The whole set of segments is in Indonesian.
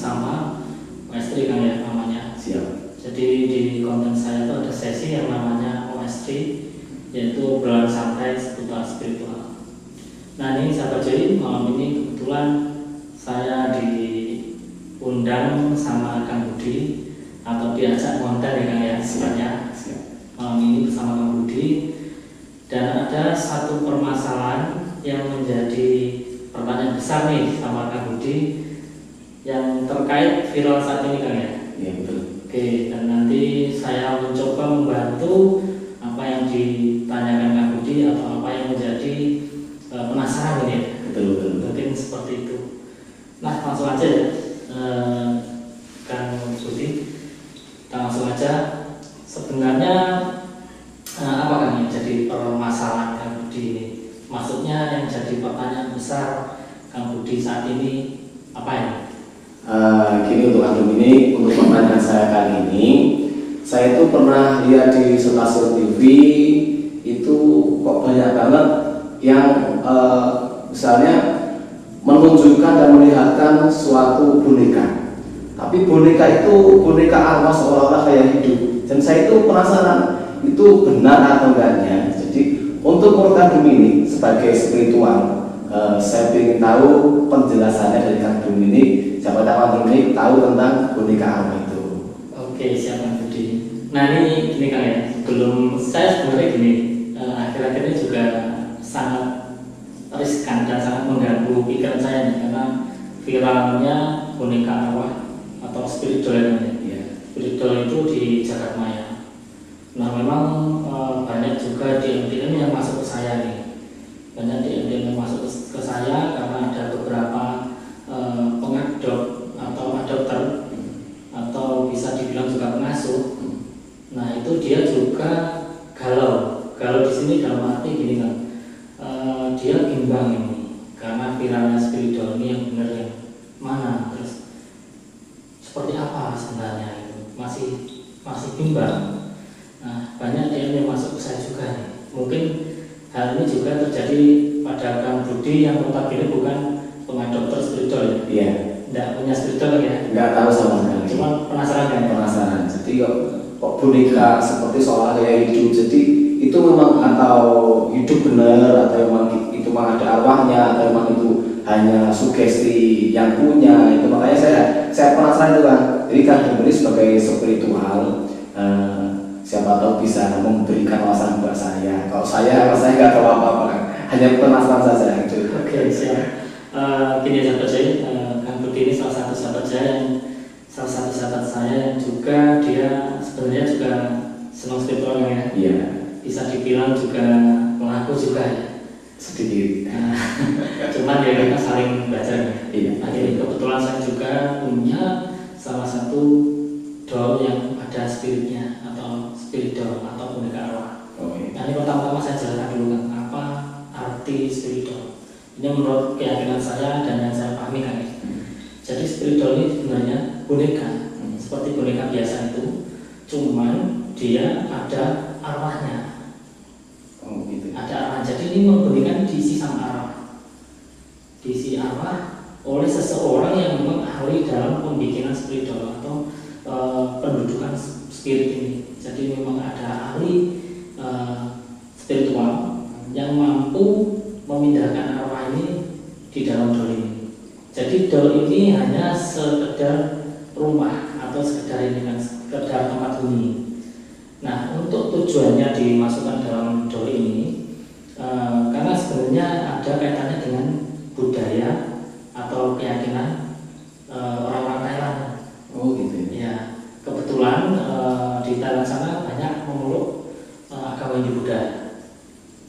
bersama OS3 kan ya namanya. Siap. Jadi di konten saya itu ada sesi yang namanya OS3, yaitu obrolan santai seputar spiritual. Nah ini sahabat Joy, malam ini kebetulan saya diundang sama Kang Budi atau diajak konten ya Kang ya sebenarnya malam ini bersama Kang Budi, dan ada satu permasalahan yang menjadi pertanyaan besar nih sama Kang Budi yang terkait viral saat ini Kang ya. Iya betul. Oke, dan nanti saya mencoba membantu apa yang ditanyakan Kang Budi atau apa yang menjadi penasaran ini ya. Betul. Mungkin seperti itu. Nah langsung aja ya, Kang Budi, kita langsung aja. Sebenarnya apa kan yang jadi permasalahan Kang Budi ini? Maksudnya yang jadi pertanyaan besar Kang Budi saat ini apa ya? Gini untuk antum ini, untuk pertanyaan saya kali ini, saya itu pernah lihat di stasiun TV itu kok banyak banget yang misalnya menunjukkan dan melihatkan suatu boneka, tapi boneka itu boneka arwah seolah-olah kayak hidup, dan saya itu penasaran itu benar atau enggaknya. Jadi untuk program ini sebagai spiritual, saya ingin tahu penjelasannya dari Kang Dum ini. Siapa tahu Kang ini tahu tentang boneka arwah itu. Oke, siap Kang Budi. Nah ini Kang ya, sebelum saya sebenarnya gini, akhir-akhir ini juga sangat riskan dan sangat mengganggu pikiran saya nih, karena viralnya boneka arwah atau spiritual ya. Spiritual itu di Jagadmaya. Nah memang banyak juga DM yang masuk ke saya nih. Banyak DM yang masuk ke saya karena ada beberapa pengadop atau adopter atau bisa dibilang juga pengasuh. Nah itu dia juga galau di sini dalam arti gini kan, dia bimbang ini karena viralnya spiritual ini yang benar yang mana, terus seperti apa sebenarnya itu masih bimbang. Nah banyak DM yang masuk ke saya juga nih. Mungkin hal ini juga terjadi pada Kang Budi yang notabene bukan pengadopter spiritual ya? Iya. Tidak punya spiritual ya? Nggak tahu sama sekali. Cuma penasaran kan? Penasaran. Jadi kok boneka seperti seolah kayak hidup. Jadi itu memang atau hidup benar, atau memang itu memang ada arwahnya, atau memang itu hanya sugesti yang punya. Itu makanya saya penasaran itu kan. Jadi Kang Dum ini sebagai spiritual, siapa tahu bisa memberikan wawasan buat saya. Kalau saya nggak tahu apa-apa, hanya penasaran saja gitu. Oke, siap. Gini sahabat saya, Kang Budi ini salah satu sahabat saya yang juga dia sebenarnya juga senang spiritual ya. Iya. Bisa dibilang juga mengaku juga ya. Sedikit. Cuman ya kita saling belajar ya. Iya. Nah, jadi kebetulan saya juga punya salah satu doll yang ada spiritnya atau spirit doll atau boneka arwah. Okay. Nah, ini pertama-tama saya jelaskan dulu kan apa arti spirit doll. Ini menurut keyakinan saya dan yang saya pahami kan. Jadi spirit doll ini sebenarnya boneka, seperti boneka biasa itu, cuman dia ada arwahnya. Oh gitu. Ada arwah. Jadi ini boneka diisi sama arwah. Diisi arwah oleh seseorang yang memang ahli dalam pembikinan spirit doll atau pendudukan spirit ini. Jadi memang ada ahli spiritual yang mampu memindahkan arwah ini di dalam doll ini. Jadi doll ini hanya sekedar rumah atau sekedar ini kan, sekedar tempat huni. Nah untuk tujuannya dimasukkan dalam doll ini karena sebenarnya ada kaitannya dengan budaya atau keyakinan orang-orang Thailand. Oh gitu. Ya kebetulan di Thailand sana banyak memeluk agama Hindu Buddha.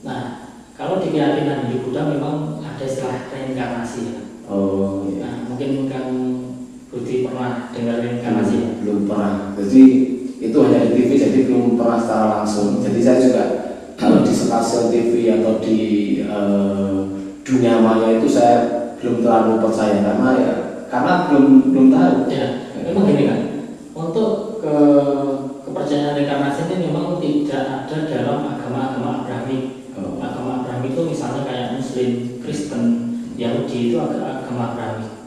Nah kalau di keyakinan Hindu Buddha memang ada istilah reinkarnasi ya. Oh iya. Nah mungkin Kang Budi pernah dengar reinkarnasi ya? Belum pernah. Jadi itu hanya di TV, jadi belum pernah secara langsung. Jadi saya juga kalau di stasiun TV atau di dunia maya itu saya belum terlalu percaya karena belum tahu. Ya, memang gini kan. Untuk kepercayaan reinkarnasi ini memang tidak ada dalam agama-agama Abrahami. Agama Abrahami itu misalnya kayak Muslim, Kristen, Yahudi itu agama Abrahami.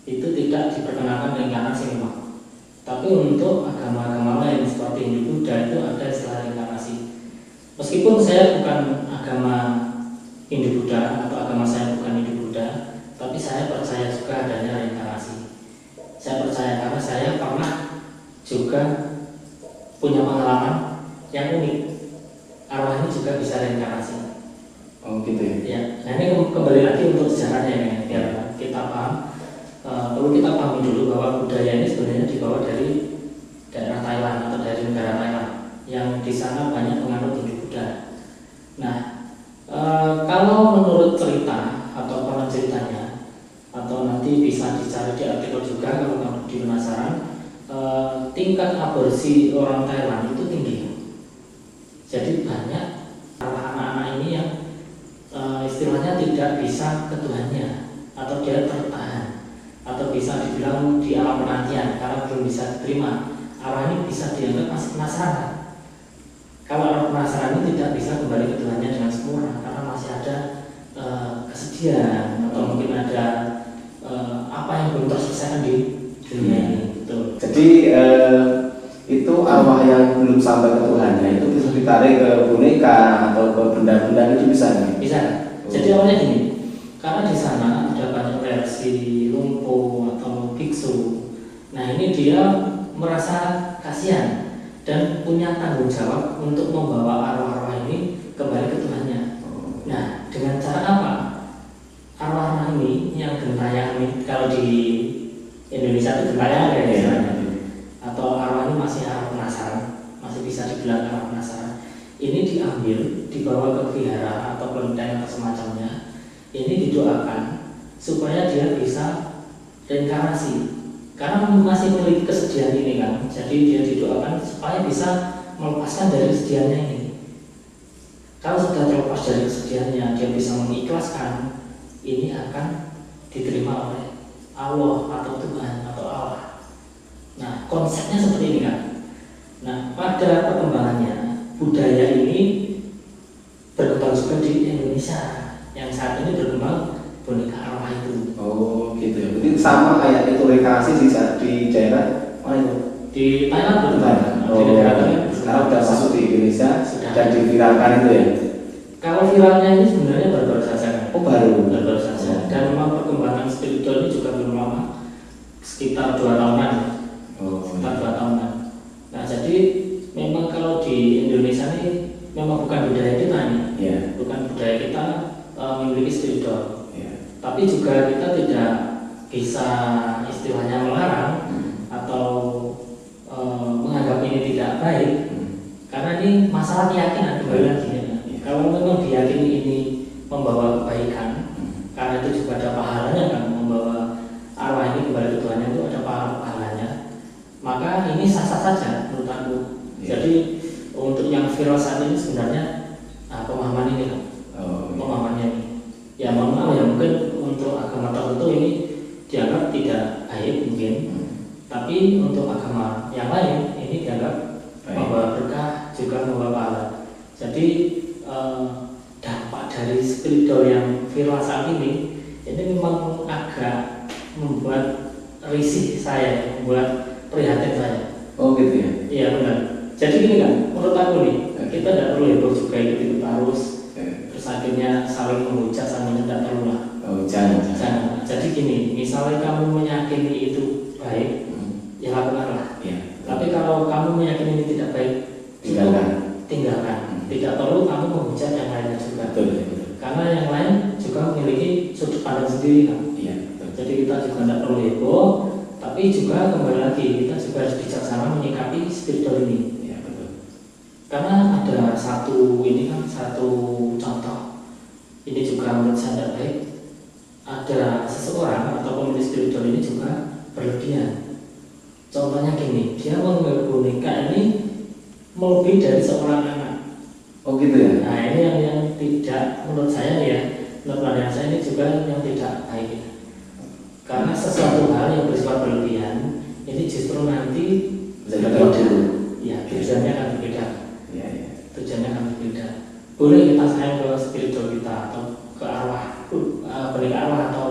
Itu tidak diperkenalkan reinkarnasi memang. Tapi untuk agama-agama lain seperti Hindu Buddha itu ada istilah reinkarnasi. Meskipun saya bukan agama Hindu Buddha atau agama saya bukan Hindu Buddha, tapi saya percaya juga adanya reinkarnasi. Saya percaya karena saya pernah juga punya pengalaman yang unik. Arwah ini juga bisa reinkarnasi. Oh gitu ya. Ya, nah ini kembali lagi untuk sejarahnya ya, biar kita paham. Perlu kita pahami dulu bahwa budaya ini sebenarnya dibawa dari daerah Thailand atau dari negara Thailand yang di sana banyak penganut Hindu Buddha. Nah, kalau menurut cerita atau konon ceritanya, atau nanti bisa dicari di artikel juga kalau kamu penasaran, tingkat aborsi orang Thailand itu tinggi. Jadi banyak anak-anak ini yang istilahnya tidak bisa ke Tuhannya, atau dia tertahan, atau bisa dibilang di alam penantian karena belum bisa diterima. Arwah ini bisa dianggap masih penasaran. Kalau orang penasaran ini tidak bisa kembali ke Tuhannya dengan sempurna karena masih ada kesedihan atau mungkin ada apa yang belum terselesaikan di dunia ini. Betul. Jadi itu arwah yang belum sampai ke Tuhannya itu bisa ditarik ke boneka atau ke benda-benda itu bisa nih? Bisa. Jadi awalnya gini, karena di sana ada banyak versi lumpuh atau biksu. Nah ini dia merasa kasihan dan punya tanggung jawab untuk membawa arwah-arwah ini kembali ke Tuhannya. Nah dengan cara apa? Arwah-arwah ini yang gentayangan ini, kalau di Indonesia itu gentayangan ya istilahnya, atau arwah ini masih arwah penasaran, masih bisa dibilang arwah penasaran. Ini diambil, dibawa ke vihara atau kelenteng atau semacamnya. Ini didoakan supaya dia bisa reinkarnasi, karena masih memiliki kesedihan ini kan. Jadi dia didoakan supaya bisa melepaskan dari kesedihannya ini. Kalau sudah terlepas dari kesedihannya, dia bisa mengikhlaskan, ini akan diterima oleh Allah atau Tuhan atau Allah. Nah konsepnya seperti ini kan. Nah pada perkembangannya budaya ini berkembang juga di Indonesia yang saat ini berkembang boneka arwah itu. Oh gitu ya. Jadi sama kayak itu reinkarnasi di daerah mana itu? Di Thailand berkembang. Oh, di negara Thailand sekarang sudah masuk di Indonesia sudah. Dan diviralkan itu ya? Kalau viralnya ini sebenarnya baru-baru saja kan? Oh baru saja. Dan memang perkembangan spiritual ini juga belum lama, sekitar 2 tahunan. Sekitar 2 tahunan. Nah jadi memang kalau di Indonesia ini memang bukan budaya kita nih, bukan budaya kita memiliki spiritual. Tapi juga kita tidak bisa istilahnya melarang atau menganggap ini tidak baik, karena ini masalah keyakinan kembali lagi. Kalau memang diyakini ini membawa kebaikan, karena itu juga ada pahalanya kan, membawa arwah ini kembali ke Tuhan itu ada pahalanya, maka ini sah-sah saja menurut aku. Jadi untuk yang viral saat ini sebenarnya pemahaman ini kan, pemahamannya ini. Ya mohon maaf ya, mungkin untuk agama tertentu ini dianggap tidak baik mungkin, tapi untuk agama yang lain ini dianggap membawa berkah juga membawa pahala. Jadi dampak dari spiritual yang viral saat ini memang agak membuat risih saya, membuat prihatin saya. Oh gitu ya? Iya benar. Jadi gini kan, menurut aku nih, kita tidak perlu heboh juga ikut arus. Terus akhirnya saling menghujat, saling tidak perlu lah. Oh jangan. Jadi gini, misalnya kamu meyakini itu baik, ya lakukanlah. Tapi kalau kamu meyakini ini tidak baik, tinggalkan. Tidak perlu kamu menghujat yang lainnya juga. Betul. Karena yang lain juga memiliki sudut pandang sendiri kan. Jadi kita juga tidak perlu heboh, tapi juga kembali lagi kita juga harus bijaksana menyikapi spiritual ini. Karena ada satu contoh, ini juga menurut saya tidak baik. Ada seseorang atau pemilik spiritual ini juga berlebihan. Contohnya gini, dia menganggap boneka ini melebihi dari seorang anak. Oh gitu ya? Nah ini yang tidak, menurut saya nih ya, menurut pandangan saya ini juga yang tidak baik ya. Karena sesuatu hal yang bersifat berlebihan ini justru nanti tujuannya akan berbeda. Tujuannya akan berbeda. Boleh kita sayang ke spiritual kita atau ke arwah, balik arwah atau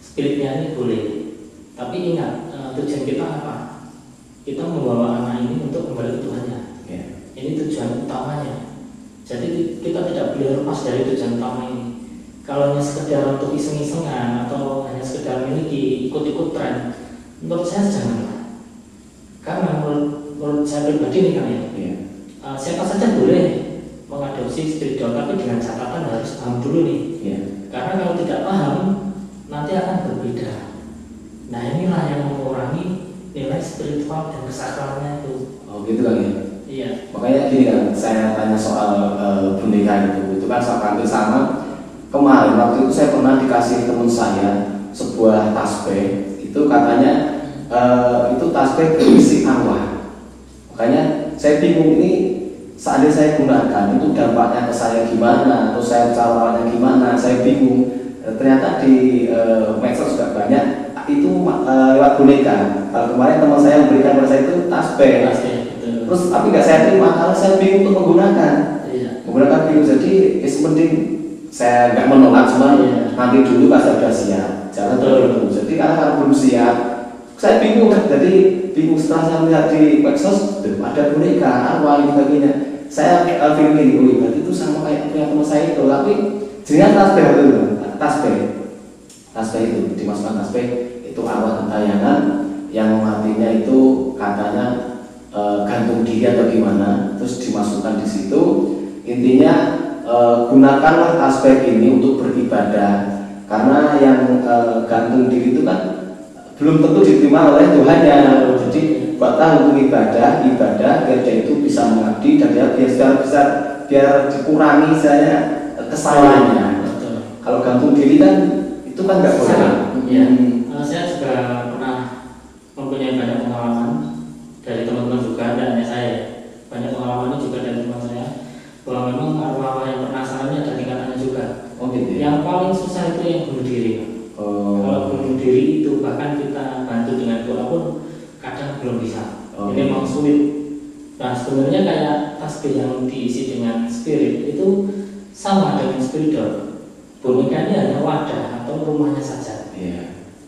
spiritnya ini boleh. Tapi ingat tujuan kita apa? Kita membawa anak ini untuk kembali ke Tuhannya. Ini tujuan utamanya. Jadi kita tidak boleh lepas dari tujuan utama ini. Kalau hanya sekedar untuk iseng-isengan atau hanya sekedar memiliki ikut-ikut tren, menurut saya janganlah. Karena menurut saya pribadi nih kan ya, siapa saja boleh mengadopsi spiritual, tapi dengan catatan harus paham dulu nih. Karena kalau tidak paham, nanti akan berbeda. Nah inilah yang mengurangi nilai spiritual dan kesakralannya itu. Oh gitu kan ya? Iya. Makanya gini kan, saya tanya soal boneka itu kan hampir sama. Kemarin waktu itu saya pernah dikasih teman saya sebuah tasbih, itu katanya itu tasbih berisi arwah. Makanya saya bingung ini seandainya saya gunakan itu dampaknya ke saya gimana, atau saya caranya gimana, saya bingung. Ternyata di medsos juga banyak itu lewat boneka. Kalau kemarin teman saya memberikan pada saya itu tasbih. Terus tapi nggak saya terima karena saya bingung untuk menggunakan. Menggunakan bingung, jadi mending saya nggak menolak, cuma nanti dulu pas saya sudah siap. Jangan terlalu. Jadi kalau belum siap, saya bingung kan. Jadi bingung setelah saya melihat di medsos ada boneka arwah dan sebagainya. Saya film ini, berarti itu sama kayak punya teman saya itu, tapi jenis tasbih itu dimasukkan tasbih itu arwah gentayangan yang matinya itu katanya gantung diri atau gimana, terus dimasukkan di situ. Intinya gunakanlah tasbih ini untuk beribadah, karena yang gantung diri itu kan belum tentu diterima oleh Tuhannya. Jadi buat tahu untuk ibadah biar dia itu bisa mengabdi dan dia biar dikurangi saya kesalahannya. Kalau gantung diri kan itu kan nggak boleh. Saya juga pernah mempunyai banyak pengalaman dari teman-teman juga, dan hanya saya banyak pengalaman juga dari teman saya bahwa memang arwah yang penasarannya ada tingkatannya juga. Yang paling susah itu yang bunuh diri. Kalau bunuh diri itu bahkan kita bantu dengan doa pun kadang belum bisa. Ini memang sulit. Nah sebenarnya kayak tasbih yang diisi dengan spirit itu sama dengan spiritual. Boneka ini hanya wadah atau rumahnya saja.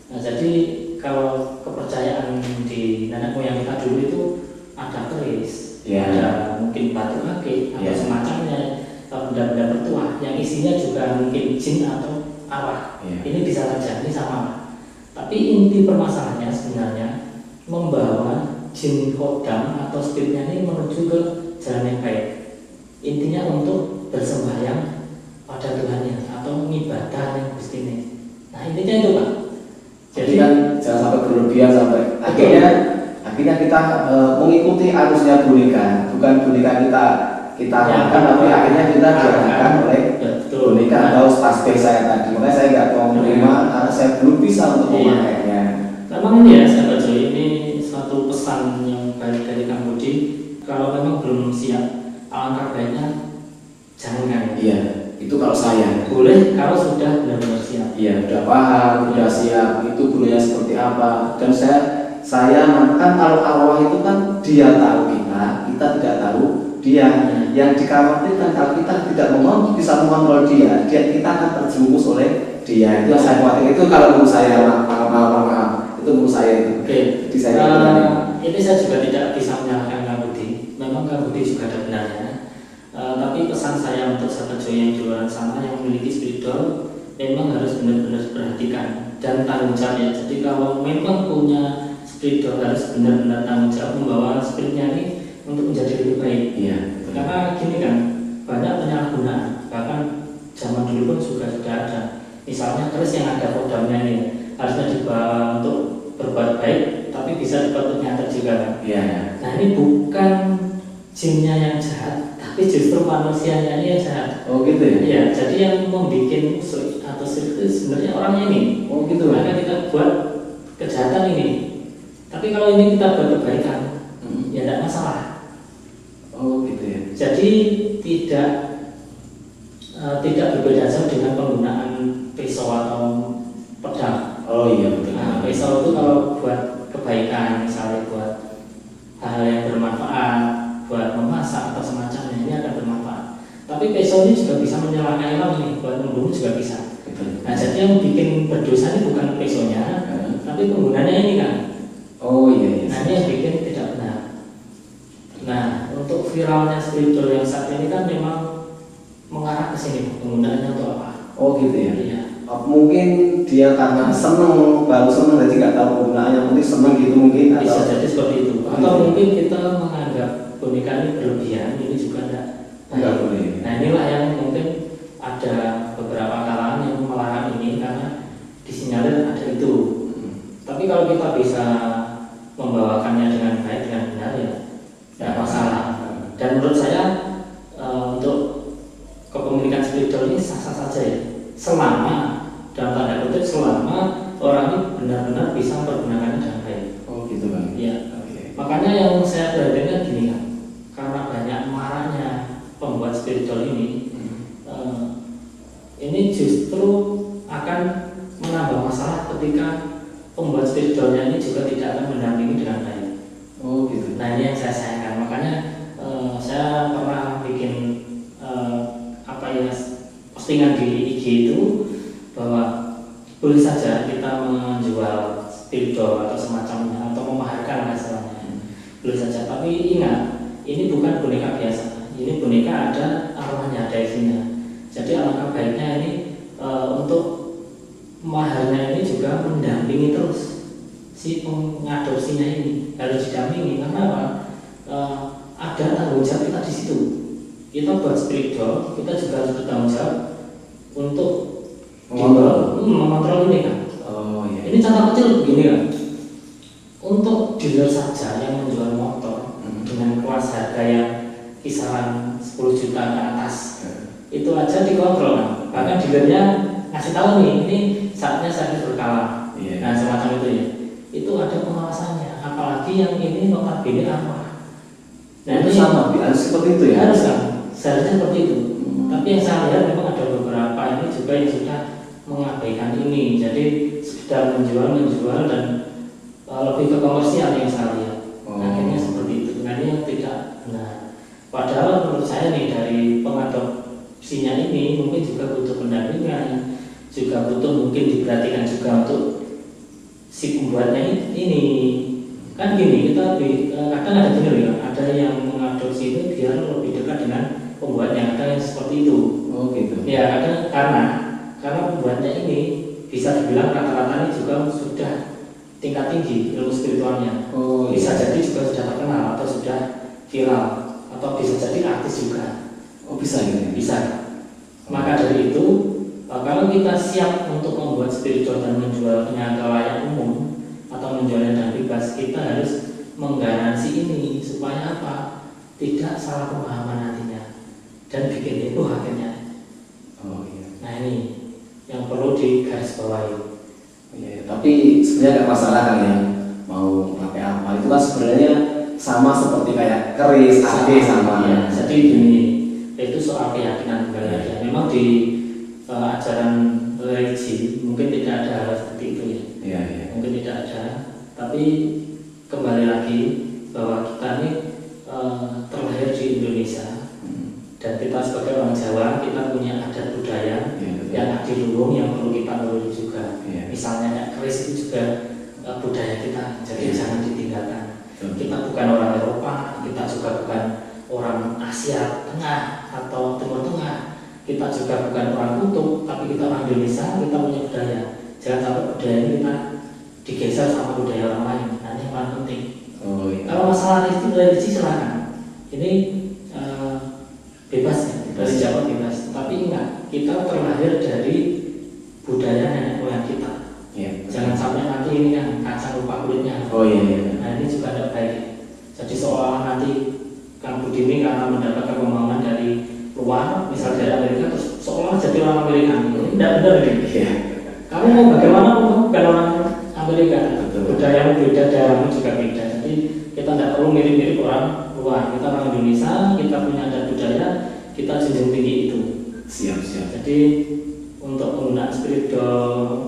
Nah jadi kalau kepercayaan di nenek moyang kita dulu itu ada keris, ada mungkin batu akik atau semacamnya, benda-benda bertuah yang isinya juga mungkin jin atau arwah. Ini bisa saja, ini sama. Tapi inti permasalahannya sebenarnya membawa jin kodam atau spiritnya ini menuju ke jalan yang baik. Intinya untuk bersembahyang pada Tuhannya atau ibadah yang Gusti ini. Nah intinya itu Pak. Jadi kan jangan sampai berlebihan sampai akhirnya kita mengikuti arusnya boneka, bukan boneka kita makan, tapi akhirnya kita diarahkan oleh boneka atau tasbih saya tadi. Makanya saya nggak mau menerima karena saya belum bisa untuk memakainya. Memang ini ya sahabat Joy, ini suatu pesan yang baik dari Kang Budi. Kalau memang belum siap, alangkah baiknya jangan. Itu kalau saya boleh kalau sudah benar-benar siap. Sudah paham, sudah siap itu gunanya seperti apa. Dan saya kan kalau arwah itu kan dia tahu kita tidak tahu dia. Yang dikhawatirkan kalau kita tidak bisa mengontrol dia kita akan terjerumus oleh dia. Itu saya khawatir. Itu kalau menurut saya maaf itu menurut saya itu. Jadi ini saya juga tidak bisa menyalahkan Kang Budi. Memang Kang Budi juga ada benarnya. Tapi pesan saya untuk sahabat Joy yang di luar sana yang memiliki spiritual memang harus benar-benar perhatikan dan tanggung jawab ya. Jadi kalau memang punya spiritual harus benar-benar tanggung jawab membawa spiritnya ini untuk menjadi lebih baik. Karena gini kan, banyak penyalahgunaan. Bahkan zaman dulu pun juga sudah ada. Misalnya keris yang ada kodamnya ini harusnya dibawa untuk berbuat baik, tapi bisa dibuat untuk nyata juga kan. Nah ini bukan jinnya yang jahat, tapi justru manusianya ini yang jahat. Gitu ya? Jadi yang membuat musuh atau syirik itu sebenarnya orangnya ini. Gitu. Maka kita buat kejahatan ini. Tapi kalau ini kita buat kebaikan, ya tidak masalah. Gitu ya. Jadi tidak berbeda jauh dengan penggunaan pisau atau pedang. Betul. Nah, pisau itu kalau buat kebaikan, misalnya buat hal yang bermanfaat, buat memasak atau semacamnya, ini akan bermanfaat. Tapi pisau ini juga bisa menyalakan orang nih, buat membunuh juga bisa. Nah jadi yang bikin berdosa ini bukan pisaunya, tapi penggunanya ini kan. viralnya spiritual yang saat ini kan memang mengarah ke sini penggunaannya untuk apa? Oh gitu ya. Iya. Mungkin dia karena seneng, baru seneng jadi nggak tahu penggunaannya, mungkin seneng gitu mungkin. Bisa atau jadi seperti itu. Atau mungkin kita menganggap boneka ini berlebihan, ini juga nggak boleh. Nah inilah yang mungkin ada beberapa kalangan yang melarang ini karena disinyalir ada itu. Tapi kalau kita bisa membawakannya dengan baik, dengan benar ya tidak masalah. Dan menurut saya untuk kepemilikan spiritual ini sah-sah saja ya, selama dalam tanda kutip selama orang ini benar-benar bisa mempergunakannya dengan baik. Oh gitu Bang. Ya. Oke. Makanya yang saya perhatikan gini kan, karena banyak maraknya pembuat spiritual ini justru akan menambah masalah ketika pembuat spiritualnya ini juga tidak akan mendampingi dengan baik. Oh gitu. Nah ini yang saya sayangkan. Makanya saya pernah bikin postingan di IG itu bahwa boleh saja kita menjual spiritual atau semacamnya atau memaharkan hasilnya, boleh saja. Tapi ingat, ini bukan boneka biasa. Ini boneka ada arwahnya, ada isinya. Jadi alangkah baiknya ini untuk maharnya ini juga mendampingi terus si pengadopsinya ini, harus didampingi. Karena apa? Ada tanggung jawab kita di situ. Kita buat spiritual, kita juga harus bertanggung jawab untuk mengontrol ini kan. Oh iya. Ini contoh kecil begini kan. Untuk dealer saja yang menjual motor dengan kelas harga yang kisaran 10 juta ke atas, itu aja dikontrol kan. Bahkan dealernya ngasih tahu nih, ini saatnya servis berkala. Nah semacam itu ya. Itu ada pengawasannya. Apalagi yang ini notabene apa? Nah itu ini sama, harus seperti itu ya. Harus kan. Seharusnya seperti itu. Tapi yang saya lihat memang ada beberapa ini juga yang sudah mengabaikan ini. Jadi sekedar menjual dan lebih ke komersial yang saya lihat. Akhirnya seperti itu. Nah ini yang tidak benar. Padahal menurut saya nih dari pengadopsinya ini mungkin juga butuh pendampingan, juga butuh mungkin diperhatikan juga untuk si pembuatnya ini. Kan gini, kita kadang ada benar ya, ada yang mengadopsi itu biar lebih dekat dengan pembuatnya, ada yang seperti itu. Oh gitu. Ya kadang karena pembuatnya ini bisa dibilang rata-rata ini juga sudah tingkat tinggi ilmu spiritualnya. Oh, bisa iya. jadi juga sudah terkenal atau sudah viral atau bisa jadi artis juga. Oh bisa gitu. Bisa. Maka dari itu kalau kita siap untuk membuat spiritual dan menjualnya ke layak umum atau menjualnya dengan bebas, kita harus menggaransi ini supaya apa? Tidak salah pemahaman nantinya dan bikin heboh akhirnya. Oh iya. Nah ini yang perlu digarisbawahi. Iya, tapi sebenarnya nggak masalah kan ya mau pakai apa, itu kan sebenarnya sama seperti kayak keris, ade sama. Ya, jadi gini, itu soal keyakinan pribadi. Memang di ajaran religi mungkin tidak ada hal seperti itu ya. Iya, iya. Mungkin tidak ada, tapi kembali lagi bahwa kita ini terlahir di Indonesia dan kita sebagai orang Jawa kita punya adat budaya yang adiluhung yang perlu kita lurus juga. Misalnya kayak keris itu juga budaya kita, jadi jangan ditinggalkan. Kita bukan orang Eropa, kita juga bukan orang Asia Tengah atau Timur Tengah, kita juga bukan orang kutub, tapi kita orang Indonesia, kita punya budaya. Jangan sampai budaya ini kita digeser sama budaya orang lain. Nah ini yang paling penting. Oh, iya. Kalau masalah religi silakan, ini bebas ya, dari Jawa bebas. Tapi ingat, kita terlahir dari budaya nenek moyang kita. Iya. Jangan sampai nanti ini kan kacang lupa kulitnya. Oh iya, iya. Nah ini juga tidak baik. Jadi seolah nanti Kang Budi ini karena mendapatkan pemahaman dari luar, misal dari Amerika, terus seolah jadi orang Amerika. Ini tidak benar ini. Iya. Kamu mau bagaimana kamu bukan orang Amerika. Betul. Budayamu beda, daerahmu juga beda. Jadi kita tidak perlu mirip-mirip orang luar. Kita orang Indonesia, kita punya adat budaya, kita junjung tinggi itu. Siap. Jadi untuk penggunaan spiritual,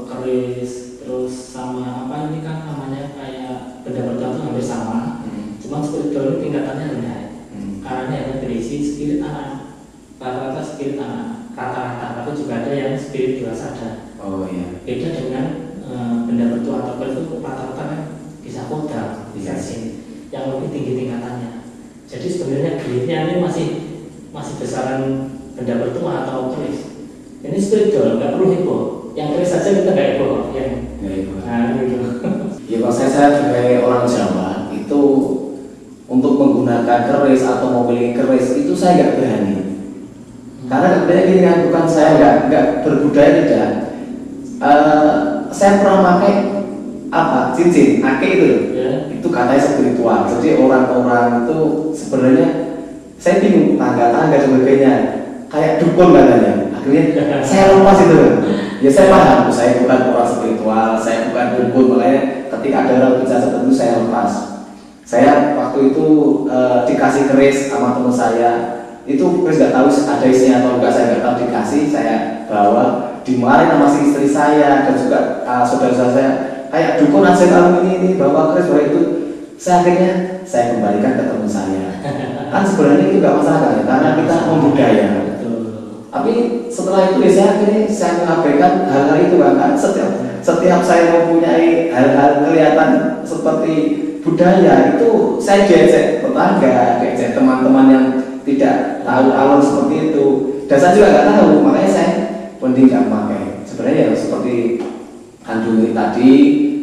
keris, terus sama apa ini kan namanya kayak benda bertuah itu hampir sama. Cuma spiritual ini tingkatannya rendah. Karena ini hanya berisi spirit anak, rata-rata spirit anak, rata-rata. Tapi juga ada yang spirit dewasa ada. Oh iya. Beda dengan benda bertuah atau keris itu rata-rata kan bisa kodam, bisa sin, yang lebih tinggi tingkatannya. Jadi sebenarnya gridnya ini masih besaran benda bertuah atau keris. Ini spiritual, nggak perlu heboh. Yang keris saja kita nggak heboh, ya. Nah, gitu. Ya, kalau saya sebagai orang Jawa itu untuk menggunakan keris atau memiliki keris itu saya nggak berani. Karena sebenarnya gini kan, bukan saya nggak berbudaya, tidak. Saya pernah pakai cincin, ake itu, itu katanya spiritual. Jadi orang-orang itu sebenarnya saya bingung, tangga-tangga dan sebagainya, kayak dukun katanya. Akhirnya saya lepas itu. Ya saya paham, saya bukan orang spiritual, saya bukan dukun, makanya ketika ada orang bicara seperti itu saya lepas. Saya waktu itu dikasih keris sama teman saya, itu keris nggak tahu ada isinya atau enggak, saya nggak tahu, dikasih, saya bawa, dimarahin sama si istri saya dan juga saudara saya, kayak dukun aja kamu ini bawa keris bawa itu. Saya akhirnya saya kembalikan ke teman saya. Kan sebenarnya itu nggak masalah ya, karena kita membudaya. Tapi setelah itu saya akhirnya saya mengabaikan hal-hal itu kan. Setiap saya mempunyai hal-hal kelihatan seperti budaya itu, saya diajak tetangga, diajak teman-teman yang tidak tahu alur seperti itu. Dan saya juga nggak tahu, makanya saya mending nggak pakai. Sebenarnya ya seperti Anduni tadi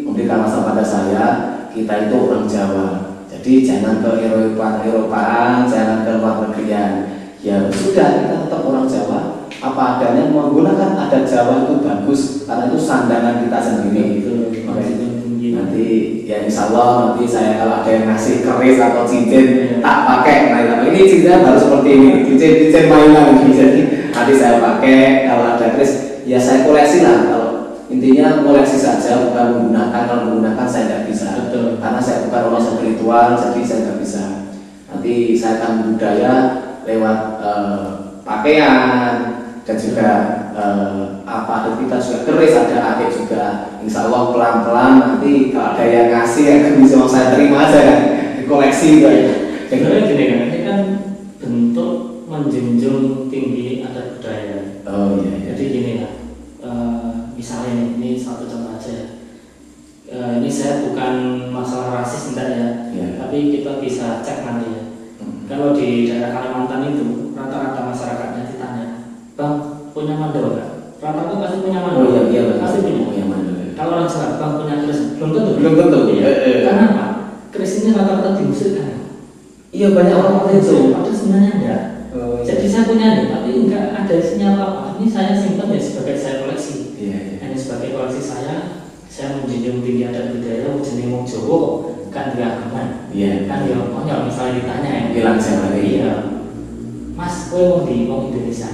memberikan masa pada saya, kita itu orang Jawa. Jadi jangan ke Eropaan, jangan ke luar negerian. Ya sudah, kita tetap orang Jawa, apa adanya, menggunakan adat Jawa itu bagus karena itu sandangan kita sendiri. Nanti ya insya Allah nanti saya kalau ada yang ngasih keris atau cincin tak pakai. Nah ini cincinnya baru seperti ini, cincin mainan. Jadi nanti saya pakai, kalau ada keris ya saya koleksi lah. Kalau intinya koleksi saja, bukan menggunakan. Kalau menggunakan saya tidak bisa. Betul. Karena saya bukan orang spiritual, jadi saya tidak bisa. Nanti saya akan budaya lewat pakaian dan juga ada kita juga keris, ada adik juga. Insya Allah pelan-pelan nanti kalau ada yang ngasih akan bisa saya terima aja kan, koleksi gitu. Sebenarnya gini kan, ini kan bentuk menjunjung tinggi adat budaya. Oh iya. Jadi gini ya, misalnya ini satu contoh aja. Ini saya bukan masalah rasis enggak ya, tapi kita bisa cek nanti ya. Kalau di daerah Kalimantan itu rata-rata masyarakatnya ditanya, Bang punya mandor nggak? Rata-rata pasti punya mandor. Oh iya, pasti punya mandor. Kalau orang Jawa, Bang punya keris, belum tentu. Ya. Karena apa? Keris ini rata-rata dimusirkan. Iya, banyak orang itu. Padahal sebenarnya enggak. Jadi saya punya nih, tapi enggak ada isinya apa-apa. Ini saya simpan ya sebagai saya koleksi. Hanya sebagai koleksi saya menjunjung tinggi adat budaya, jeneng wong Jawa kan diagaman. Kan ya konyol misalnya ditanya ya. Bilang saya iya. Mas, kowe di Indonesia.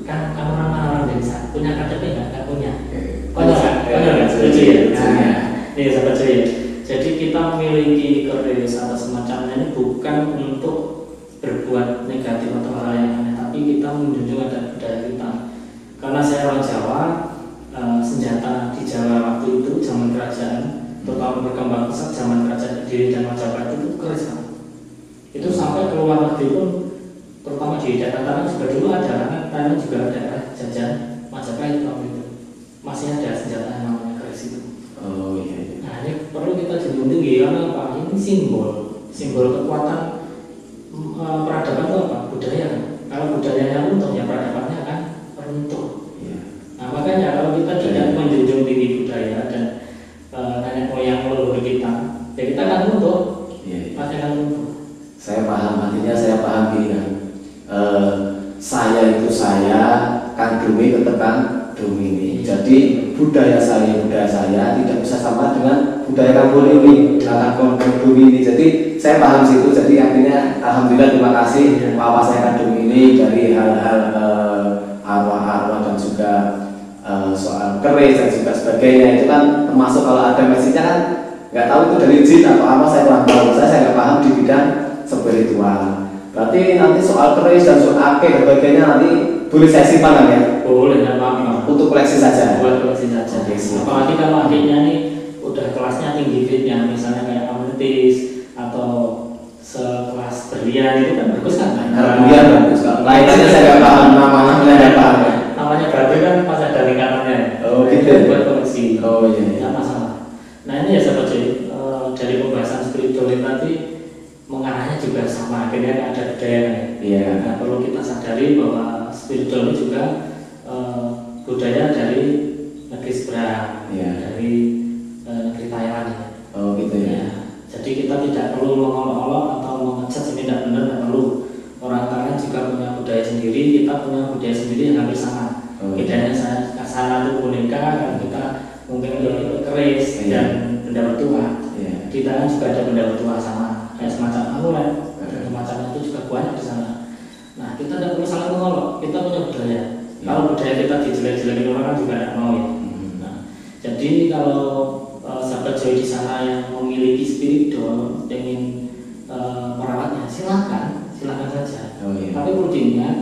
Kan orang Indonesia punya KTP enggak punya. Konyol setuju ya. Ini sahabat saya. Jadi kita memiliki keris atau semacamnya ini bukan untuk berbuat negatif atau hal yang aneh, tapi kita menjunjung adat budaya kita. Karena saya orang Jawa, senjata di Jawa waktu itu zaman kerajaan, terutama berkembang pesat zaman kerajaan Kediri dan Majapahit itu keris kan. Itu sampai keluar negeri pun, terutama di daerah Tanah juga dulu ada, karena Tanah juga ada daerah jajan Majapahit waktu itu masih ada senjata yang namanya keris itu. Oh iya. Nah ini perlu kita junjung tinggi karena apa? Ini simbol kekuatan peradaban itu apa? Budaya kan. Kalau budayanya runtuh ya peradabannya akan runtuh. Nah makanya kalau kita tidak menjunjung tinggi budaya dan nenek moyang leluhur kita, ya kita akan runtuh. Pasti akan runtuh. Saya paham, artinya saya paham gini kan. Saya itu Kang Dumi tetap Kang Dumi ini. Jadi budaya saya tidak bisa sama dengan budaya kampung ini, Kang Dumi ini. Jadi saya paham situ. Jadi artinya alhamdulillah terima kasih Bapak saya Kang Dumi ini dari hal-hal arwah-arwah dan juga soal keris dan juga sebagainya. Itu kan termasuk kalau ada mesejnya kan nggak tahu itu dari jin atau apa, saya kurang tahu. Saya nggak paham di bidang spiritual. Berarti nanti soal keris dan soal ake dan sebagainya nanti boleh saya simpan kan ya? Boleh, tidak apa-apa. Untuk koleksi saja? Buat koleksi saja. Apalagi kalau adiknya nih udah kelasnya tinggi fitnya, misalnya kayak ametis atau sekelas berlian itu kan bagus kan? Berlian bagus kan? Lainnya saya nggak paham, namanya nggak paham. Namanya batu kan pas ada lingkarannya. Oh gitu. Buat koleksi. Oh iya. Tidak masalah. Nah ini ya sahabat dari pembahasan spiritual tadi mengarahnya juga sama. sama akhirnya ada budaya. Iya. Nah, perlu kita sadari bahwa spiritual itu juga budaya dari negeri seberang, dari negeri Thailand. Oh gitu ya. Jadi kita tidak perlu mengolok-olok atau mengejat ini tidak benar, tidak perlu. Orang Thailand juga punya budaya sendiri, kita punya budaya sendiri yang hampir sama. Bedanya sana itu boneka, kan kita mungkin keris dan benda bertuah. Di Thailand juga ada benda bertuah sama, kayak semacam amulet, semacam itu juga banyak di sana. Nah, kita tidak perlu saling mengolok, kita punya budaya. Kalau budaya kita dijelek-jelekin orang kan juga tidak mau ya. Nah, jadi kalau sahabat Joy di sana yang memiliki spiritual, ingin merawatnya, silakan saja. Tapi perlu diingat,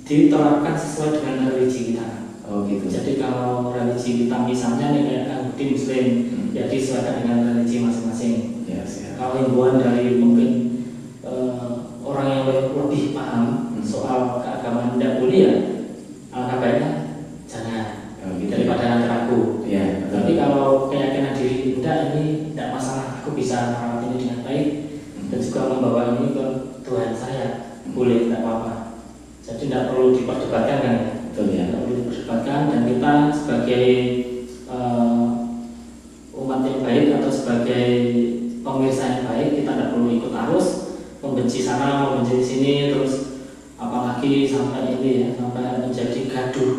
diterapkan sesuai dengan religi kita. Gitu. Jadi kalau religi kita misalnya nih kayak Budi Muslim, ya disesuaikan dengan religi masing-masing. Kalau himbauan dari mungkin orang yang lebih paham soal keagamaan tidak boleh ya, alangkah baiknya jangan daripada nanti ragu. Tapi kalau keyakinan diri tidak, ini tidak masalah, aku bisa merawat ini dengan baik dan juga membawa ini ke Tuhan saya, boleh, tidak apa-apa. Jadi tidak perlu diperdebatkan kan? Tidak perlu diperdebatkan, dan kita sebagai umat yang baik atau sebagai pemirsa yang baik, kita tidak perlu ikut arus membenci sana, membenci sini, terus apalagi sampai ini ya, sampai menjadi gaduh.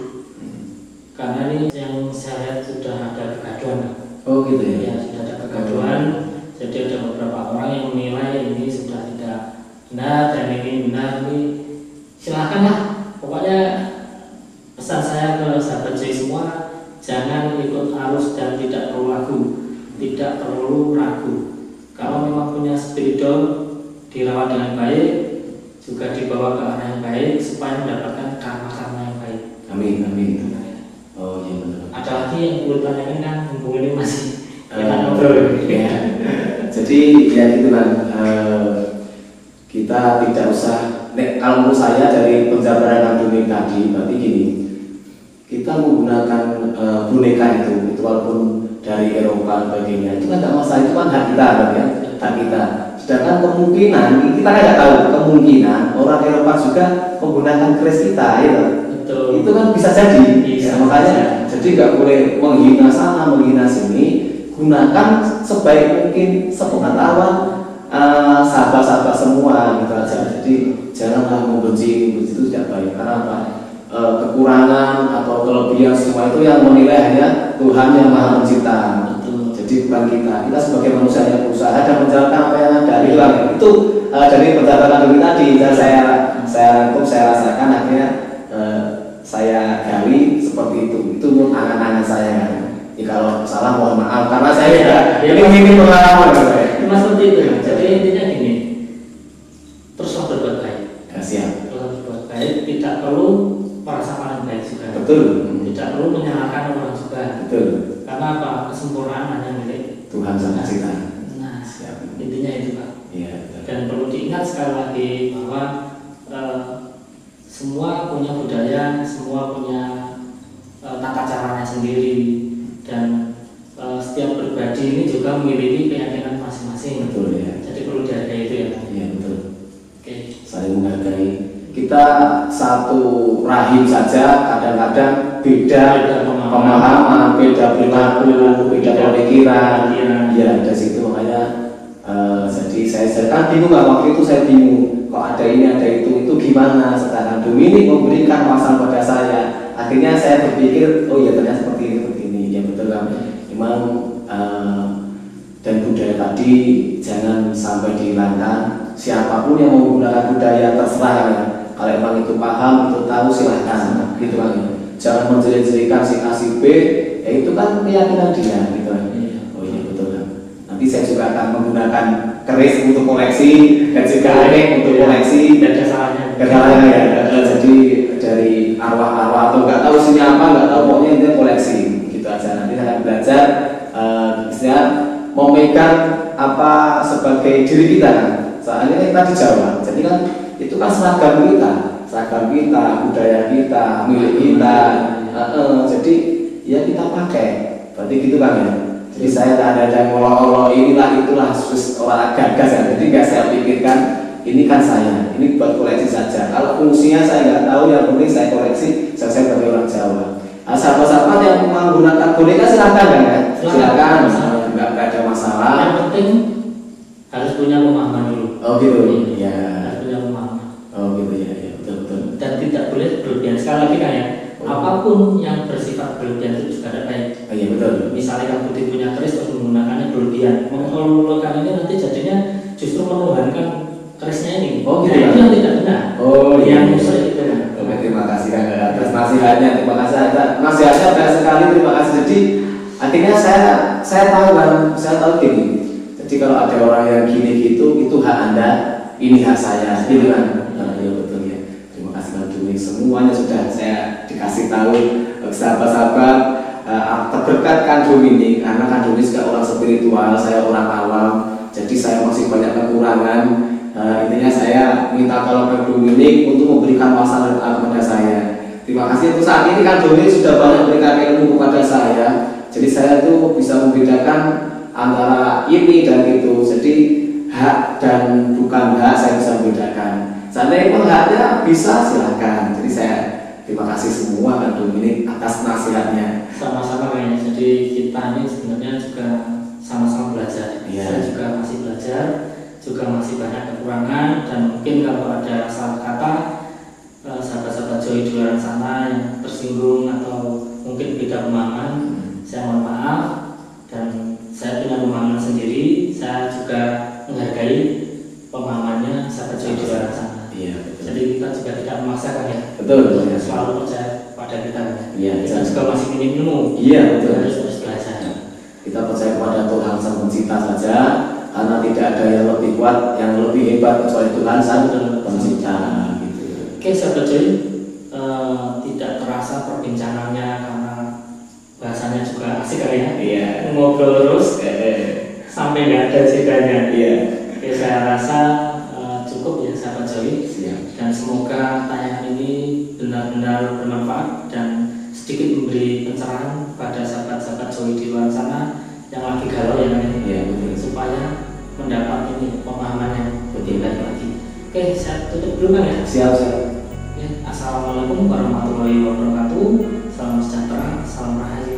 Karena ini yang saya lihat sudah ada kegaduhan. Gitu ya? Ya, sudah ada kegaduhan. Jadi ada beberapa orang yang menilai ini sudah tidak benar dan ini benar. Ini silakanlah. Pokoknya pesan saya ke sahabat Joy semua, jangan ikut arus dan tidak perlu ragu. Tidak perlu ragu. Kalau memang punya spiritual, dirawat dengan baik, juga dibawa ke arah yang baik supaya mendapatkan karma-karma yang baik. Amin. Oh iya betul. Ada lagi yang perlu tanyakan kan, mumpung ini masih enak ngobrol. Jadi ya gitu kan, kita tidak usah. Kalau menurut saya dari penjabaran Abdul tadi, berarti gini, kita menggunakan boneka itu walaupun dari Eropa sebagainya, itu kan tidak masalah, itu kan hak kita, ya, hak kita. Sedangkan kemungkinan kita tidak tahu, kemungkinan orang Eropa juga menggunakan keris kita, ya. Betul. Itu kan bisa jadi. Makanya jadi nggak boleh menghina sana, menghina sini. Gunakan sebaik mungkin sepengetahuan sahabat-sahabat semua gitu aja. Jadi janganlah membenci itu tidak baik. Karena apa? Kekurangan atau kelebihan semua itu yang menilai hanya Tuhan yang Maha Pencipta. Jadi bukan kita. Kita sebagai manusia yang berusaha dan menjalankan apa yang ada. Itu dari perjalanan dulu tadi. Saya rangkum, saya rasakan, akhirnya saya gali seperti itu. Itu menurut angan-angan saya kan. Ya, kalau salah mohon maaf karena saya ini pengalaman. Cuma seperti itu. Jadi intinya gini, teruslah berbuat baik. Siap. Teruslah berbuat baik, tidak perlu merasa paling baik juga. Betul. Tidak perlu menyalahkan orang juga. Betul. Karena apa? Kesempurnaan hanya milik Tuhan Sang Pencipta. Nah, siap. Intinya itu Pak. Iya. Dan perlu diingat sekali lagi bahwa semua punya budaya, semua punya tata caranya sendiri, dan setiap pribadi ini juga memiliki keyakinan masing-masing. Betul ya. Jadi perlu dihargai itu ya. Iya betul. Oke. Saling menghargai. Kita satu rahim saja kadang-kadang beda pemahaman, beda perilaku, beda pemikiran. Ya dari situ makanya jadi saya kan bingung waktu itu saya bingung kok ada ini ada itu gimana. Sedangkan Dominik memberikan wawasan pada saya. Akhirnya saya berpikir, oh ya ternyata seperti ini, ya betul kan. Memang dan budaya tadi jangan sampai dihilangkan. Siapapun yang menggunakan budaya terserah ya. Kalau emang itu paham, itu tahu silahkan, gitu kan. Jangan menjelek-jelekan si A si B, ya itu kan keyakinan dia, gitu kan. Oh iya betul kan. Nanti saya juga akan menggunakan keris untuk koleksi dan juga ini untuk koleksi. Dan salahnya ya. Jadi dari arwah-arwah atau nggak tahu sini apa, nggak tahu pokoknya itu koleksi gitu aja. Nanti saya akan belajar bisa memegang apa sebagai diri kita kan. Soalnya kita di Jawa, jadi kan itu kan seragam kita, budaya kita, milik kita. Jadi ya kita pakai. Berarti gitu kan ya. Jadi saya tak ada yang ngolok-ngolok inilah itulah khusus orang gagas ya. Jadi nggak saya pikirkan ini kan saya, ini buat koleksi saja. Kalau fungsinya saya nggak tahu, yang penting saya koleksi. Saya sebagai orang Jawa. Nah, sahabat-sahabat yang menggunakan boneka silakan kan ya, silakan, nggak ada masalah. Yang penting harus punya pemahaman dulu. Oh gitu, ya. Harus punya pemahaman. Oh gitu ya, ya betul betul. Dan tidak boleh berlebihan. Sekali lagi kan ya, apapun yang bersifat berlebihan itu juga tidak baik. Oh, iya betul. Misalnya Kang Budi punya keris terus menggunakannya berlebihan, mengeluarkan ini nanti jadinya justru menuhankan kerisnya ini. Oh gitu. Nah, itu yang tidak benar. Oh iya. Yang musuh itu. Oke, terima kasih Kang atas nasihatnya. Terima kasih nasihatnya banyak sekali. Terima kasih. Jadi akhirnya saya tahu kan, saya tahu gini. Jadi kalau ada orang yang gini gitu, itu hak Anda, ini hak saya, gitu kan? Nah, ya betul ya. Terima kasih Kang Dwi. Semuanya sudah saya dikasih tahu sahabat-sahabat. Terberkat Kang Dwi ini karena Kang Dwi juga orang spiritual, saya orang awam. Jadi saya masih banyak kekurangan. Intinya saya minta tolong Kang Dominik untuk memberikan wawasan kepada saya. Terima kasih untuk saat ini Kang Dominik sudah banyak memberikan ilmu kepada saya. Jadi saya tuh bisa membedakan antara ini dan itu. Jadi hak dan bukan hak saya bisa membedakan. Seandainya pun haknya bisa silakan. Jadi saya terima kasih semua Kang Dominik atas nasihatnya. Sama-sama kayaknya. Jadi kita ini sebenarnya juga sama-sama belajar. Saya juga masih belajar, juga masih banyak kekurangan, dan mungkin kalau ada salah kata sahabat-sahabat Joy di luar sana yang tersinggung atau mungkin beda pemahaman, saya mohon maaf. Dan saya punya pemahaman sendiri, saya juga menghargai pemahamannya sahabat Joy di luar sana. Jadi kita juga tidak memaksakan ya. Betul. Selalu percaya pada kita ya. Kita juga masih minim ilmu. Iya betul. Harus terus belajar. Kita percaya kepada Tuhan Sang Pencipta saja, karena tidak ada yang lebih kuat, yang lebih hebat kecuali Tuhan Sang Pencipta. Gitu. Oke, sahabat Joy, tidak terasa perbincangannya karena bahasanya juga asik kali ya. Iya. Ngobrol terus sampai nggak ada jedanya. Iya. Oke, saya rasa cukup ya sahabat Joy. Dan semoga tayangan ini benar-benar bermanfaat dan sedikit memberi pencerahan pada sahabat-sahabat Joy di luar sana yang lagi galau ya ini, supaya mendapat ini pemahaman yang lebih baik lagi. Oke, saya tutup dulu kan ya. Siap. Ya, assalamualaikum warahmatullahi wabarakatuh. Salam sejahtera, salam rahayu.